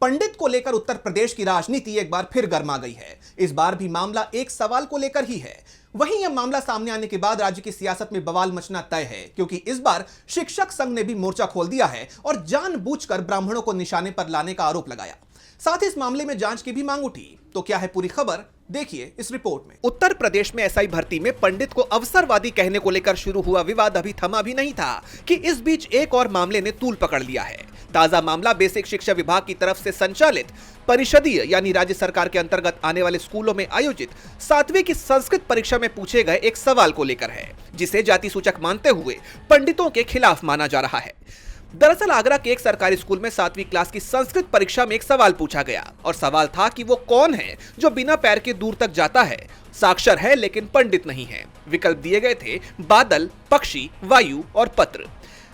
पंडित को लेकर उत्तर प्रदेश की राजनीति एक बार फिर गर्मा गई है। इस बार भी मामला एक सवाल को लेकर ही है। वहीं यह मामला सामने आने के बाद राज्य की सियासत में बवाल मचना तय है, क्योंकि इस बार शिक्षक संघ ने भी मोर्चा खोल दिया है और जानबूझकर ब्राह्मणों को निशाने पर लाने का आरोप लगाया। साथ ही इस मामले में जांच की भी मांग उठी। तो क्या है पूरी खबर, देखिए इस रिपोर्ट में। उत्तर प्रदेश में एसआई भर्ती में पंडित को अवसरवादी कहने को लेकर शुरू हुआ विवाद अभी थमा भी नहीं था कि इस बीच एक और मामले ने तूल पकड़ लिया है। ताजा मामला बेसिक शिक्षा विभाग की तरफ से संचालित परिषदीय यानी राज्य सरकार के अंतर्गत आने वाले स्कूलों में आयोजित 7वीं की संस्कृत परीक्षा में पूछे गए एक सवाल को लेकर है, जिसे जाति सूचक मानते हुए पंडितों के खिलाफ माना जा रहा है। दरअसल आगरा के एक सरकारी स्कूल में 7वीं क्लास की संस्कृत परीक्षा में एक सवाल पूछा गया और सवाल था कि वो कौन है जो बिना पैर के दूर तक जाता है, साक्षर है लेकिन पंडित नहीं है। विकल्प दिए गए थे बादल, पक्षी, वायु और पत्र।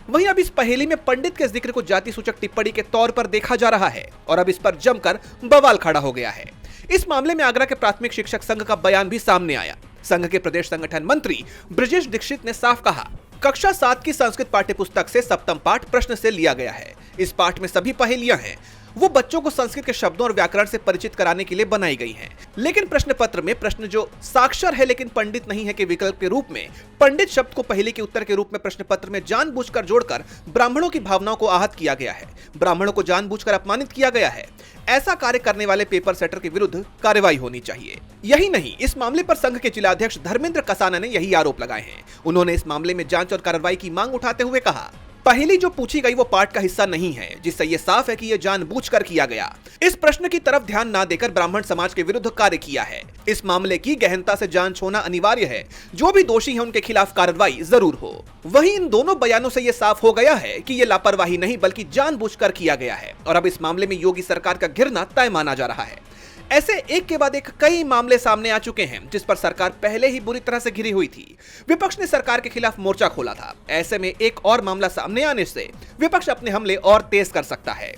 वहीं अब इस पहेली में पंडित के जिक्र को जाति सूचक टिप्पणी के तौर पर देखा जा रहा है और अब इस पर जमकर बवाल खड़ा हो गया है। इस मामले में आगरा के प्राथमिक शिक्षक संघ का बयान भी सामने आया। संघ के प्रदेश संगठन मंत्री ब्रजेश दीक्षित ने साफ कहा, कक्षा 7 की संस्कृत पाठ्यपुस्तक से सप्तम पाठ प्रश्न से लिया गया है। इस पाठ में सभी पहेलियां हैं। वो बच्चों को संस्कृत के शब्दों और व्याकरण से परिचित कराने के लिए बनाई गई हैं। लेकिन प्रश्न पत्र में प्रश्न जो साक्षर है लेकिन पंडित नहीं है के विकल्प के रूप में पंडित शब्द को पहेली के उत्तर के रूप में प्रश्न पत्र में जानबूझकर जोड़कर ब्राह्मणों की भावनाओं को आहत किया गया है। ब्राह्मणों को जानबूझकर अपमानित किया गया है। ऐसा कार्य करने वाले पेपर सेटर के विरुद्ध कार्रवाई होनी चाहिए। यही नहीं, इस मामले पर संघ के जिलाध्यक्ष धर्मेंद्र कसाना ने यही आरोप लगाए हैं। उन्होंने इस मामले में जांच और कार्रवाई की मांग उठाते हुए कहा, पहेली जो पूछी गई वो पाठ का हिस्सा नहीं है, जिससे ये साफ है कि ये जानबूझकर किया गया। इस प्रश्न की तरफ ध्यान ना देकर ब्राह्मण समाज के विरुद्ध कार्य किया है। इस मामले की गहनता से जांच होना अनिवार्य है। जो भी दोषी है उनके खिलाफ कार्रवाई जरूर हो। वहीं इन दोनों बयानों से ये साफ हो गया है कि ये लापरवाही नहीं बल्कि जानबूझकर किया गया है और अब इस मामले में योगी सरकार का घिरना तय माना जा रहा है। ऐसे एक के बाद एक कई मामले सामने आ चुके हैं जिस पर सरकार पहले ही बुरी तरह से घिरी हुई थी। विपक्ष ने सरकार के खिलाफ मोर्चा खोला था। ऐसे में एक और मामला सामने आने से विपक्ष अपने हमले और तेज कर सकता है।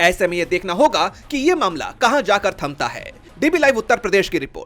ऐसे में यह देखना होगा कि यह मामला कहां जाकर थमता है। डीबी लाइव उत्तर प्रदेश की रिपोर्ट।